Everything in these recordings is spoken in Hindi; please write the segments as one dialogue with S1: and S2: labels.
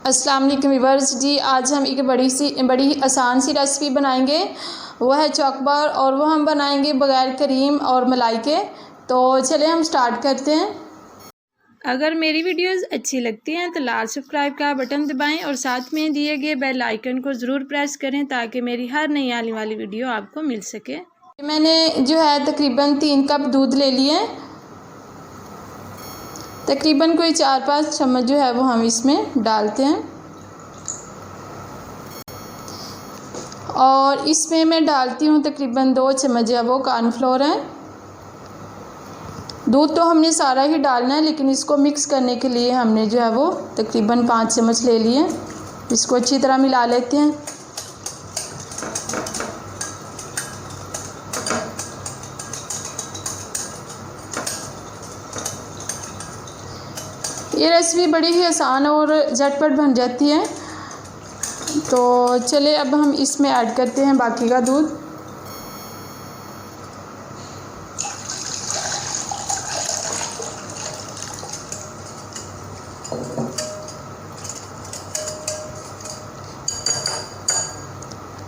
S1: अस्सलाम वालेकुम व्यूअर्स जी। आज हम एक बड़ी आसान सी रेसिपी बनाएंगे, वह है चॉकबार, और वो हम बनाएंगे बगैर क्रीम और मलाई के। तो चलिए हम स्टार्ट करते हैं। अगर मेरी वीडियोस अच्छी लगती हैं तो लाल सब्सक्राइब का बटन दबाएं और साथ में दिए गए बेल आइकन को ज़रूर प्रेस करें ताकि मेरी हर नई आने वाली वीडियो आपको मिल सके। मैंने जो है तकरीबन 3 कप दूध ले लिए। तकरीबन कोई 4-5 चम्मच जो है वो हम इसमें डालते हैं, और इसमें मैं डालती हूँ तकरीबन 2 चम्मच जो है वो कॉर्नफ्लोर है। दूध तो हमने सारा ही डालना है, लेकिन इसको मिक्स करने के लिए हमने जो है वो तकरीबन 5 चम्मच ले लिए। इसको अच्छी तरह मिला लेते हैं। ये रेसिपी बड़ी ही आसान और झटपट बन जाती है। तो चलिए अब हम इसमें ऐड करते हैं बाकी का दूध।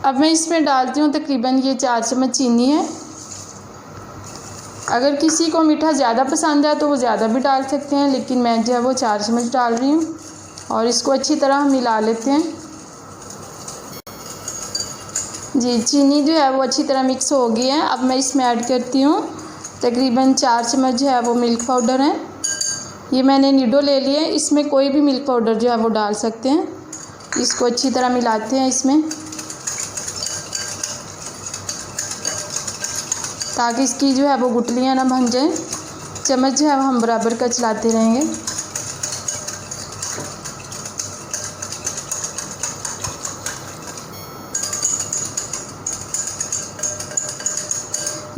S1: अब मैं इसमें डालती हूँ तकरीबन ये 4 चम्मच चीनी है। अगर किसी को मीठा ज़्यादा पसंद है तो वो ज़्यादा भी डाल सकते हैं, लेकिन मैं जो है वो 4 चम्मच डाल रही हूँ। और इसको अच्छी तरह मिला लेते हैं। जी, चीनी जो है वो अच्छी तरह मिक्स हो गई है। अब मैं इसमें ऐड करती हूँ तकरीबन 4 चम्मच जो है वो मिल्क पाउडर है। ये मैंने निडो ले लिए। इसमें कोई भी मिल्क पाउडर जो है वो डाल सकते हैं। इसको अच्छी तरह मिलाते हैं इसमें, ताकि इसकी जो है वो गुठलियाँ ना बन जाए। चम्मच जो है वो हम बराबर का चलाते रहेंगे।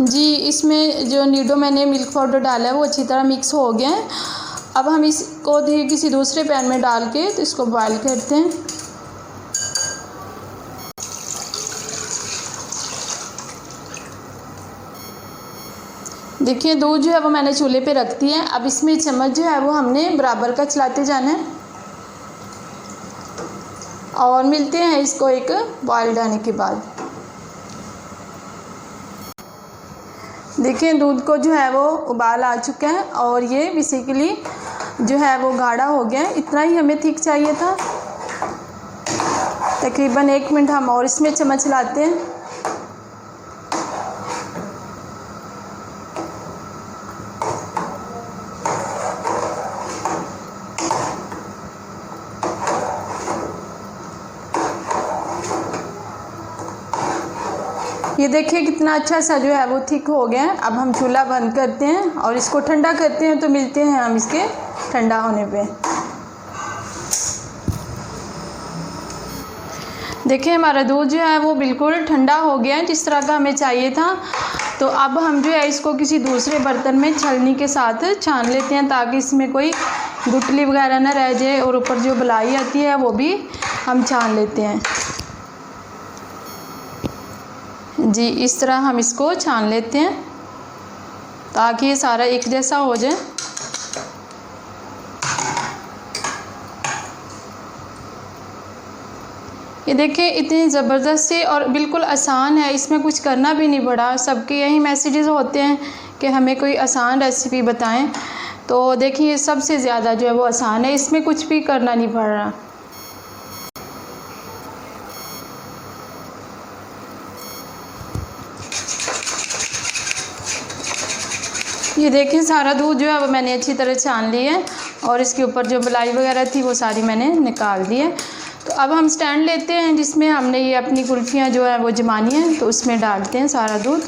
S1: जी, इसमें जो नीडो मैंने मिल्क पाउडर डाला है वो अच्छी तरह मिक्स हो गया है। अब हम इसको किसी दूसरे पैन में डाल के तो इसको बॉयल करते हैं। देखिए, दूध जो है वो मैंने चूल्हे पे रख दी है। अब इसमें चम्मच जो है वो हमने बराबर का चलाते जाना है, और मिलते हैं इसको एक बॉयल आने के बाद। देखिए, दूध को जो है वो उबाल आ चुका है, और ये बेसिकली जो है वो गाढ़ा हो गया है। इतना ही हमें थिक चाहिए था। तकरीबन 1 मिनट हम और इसमें चम्मच चलाते हैं। ये देखिए कितना अच्छा सा जो है वो थिक हो गया है। अब हम चूल्हा बंद करते हैं और इसको ठंडा करते हैं। तो मिलते हैं हम इसके ठंडा होने पे। देखिए, हमारा दूध जो है वो बिल्कुल ठंडा हो गया है, जिस तरह का हमें चाहिए था। तो अब हम जो है इसको किसी दूसरे बर्तन में छलनी के साथ छान लेते हैं, ताकि इसमें कोई गुठली वगैरह ना रह जाए, और ऊपर जो बलाई आती है वो भी हम छान लेते हैं। जी, इस तरह हम इसको छान लेते हैं ताकि ये सारा एक जैसा हो जाए। ये देखिए, इतनी ज़बरदस्त सी और बिल्कुल आसान है। इसमें कुछ करना भी नहीं पड़ा। सबके यही मैसेजेस होते हैं कि हमें कोई आसान रेसिपी बताएं। तो देखिए, सबसे ज़्यादा जो है वो आसान है। इसमें कुछ भी करना नहीं पड़ रहा। ये देखिए, सारा दूध जो है वो मैंने अच्छी तरह छान लिया है, और इसके ऊपर जो मलाई वगैरह थी वो सारी मैंने निकाल दी है। तो अब हम स्टैंड लेते हैं जिसमें हमने ये अपनी कुल्फ़ियाँ जो है वो जमानी है। तो उसमें डालते हैं सारा दूध।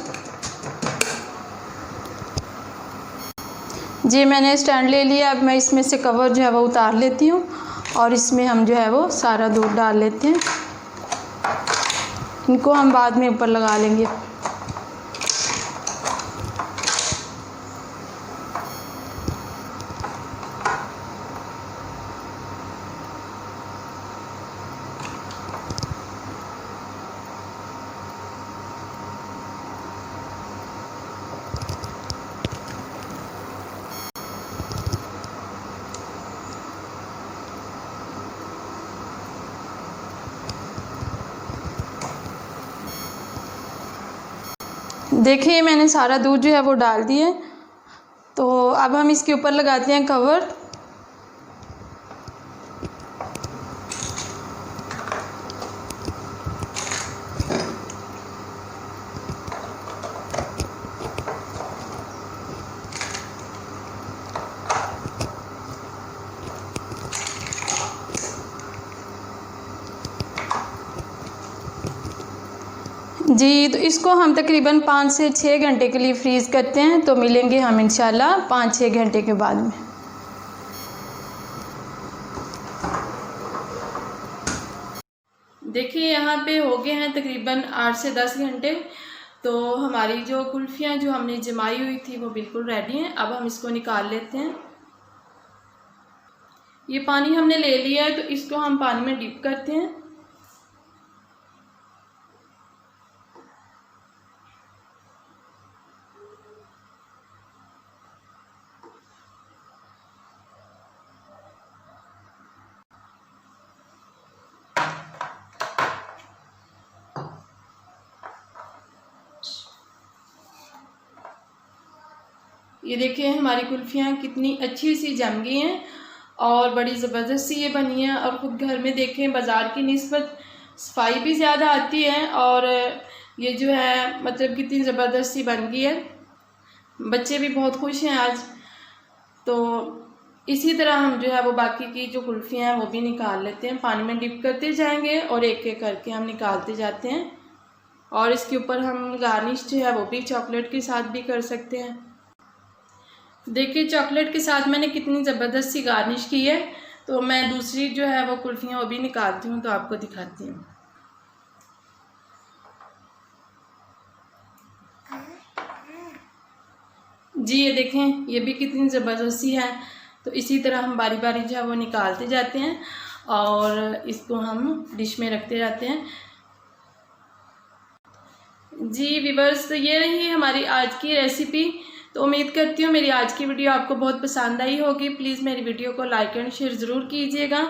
S1: जी, मैंने स्टैंड ले लिया। अब मैं इसमें से कवर जो है वो उतार लेती हूँ, और इसमें हम जो है वो सारा दूध डाल लेते हैं। इनको हम बाद में ऊपर लगा लेंगे। देखिए मैंने सारा दूध जो है वो डाल दिया। तो अब हम इसके ऊपर लगाते हैं कवर। जी, तो इसको हम तकरीबन 5 से 6 घंटे के लिए फ्रीज़ करते हैं। तो मिलेंगे हम इंशाल्लाह 5-6 घंटे के बाद में। देखिए यहाँ पे हो गए हैं तकरीबन 8 से 10 घंटे। तो हमारी जो कुल्फ़ियाँ जो हमने जमाई हुई थी वो बिल्कुल रेडी हैं। अब हम इसको निकाल लेते हैं। ये पानी हमने ले लिया है, तो इसको हम पानी में डिप करते हैं। ये देखिए हमारी कुल्फ़ियाँ कितनी अच्छी सी जम गई हैं और बड़ी ज़बरदस्त सी ये बनी है। और ख़ुद घर में देखें बाज़ार की निस्बत सफाई भी ज़्यादा आती है और ये जो है मतलब कितनी ज़बरदस्त सी बन गई है। बच्चे भी बहुत खुश हैं आज। तो इसी तरह हम जो है वो बाकी की जो कुल्फ़ियाँ हैं वो भी निकाल लेते हैं। पानी में डिप करते जाएंगे और एक एक करके हम निकालते जाते हैं। और इसके ऊपर हम गार्निश जो है वो भी चॉकलेट के साथ भी कर सकते हैं। देखिए चॉकलेट के साथ मैंने कितनी ज़बरदस्त सी गार्निश की है। तो मैं दूसरी जो है वो कुल्फ़ियाँ वो भी निकालती हूँ, तो आपको दिखाती हूँ। जी ये देखें, ये भी कितनी ज़बरदस्त सी है। तो इसी तरह हम बारी बारी जो है वो निकालते जाते हैं और इसको हम डिश में रखते जाते हैं। जी व्यूअर्स, तो ये रही हमारी आज की रेसिपी। तो उम्मीद करती हूँ मेरी आज की वीडियो आपको बहुत पसंद आई होगी। प्लीज़ मेरी वीडियो को लाइक एंड शेयर ज़रूर कीजिएगा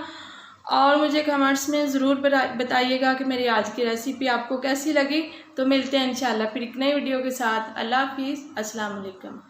S1: और मुझे कमेंट्स में ज़रूर बताइएगा कि मेरी आज की रेसिपी आपको कैसी लगी। तो मिलते हैं इंशाल्लाह फिर एक नई वीडियो के साथ। अल्लाह हाफिज़, अस्सलाम वालेकुम।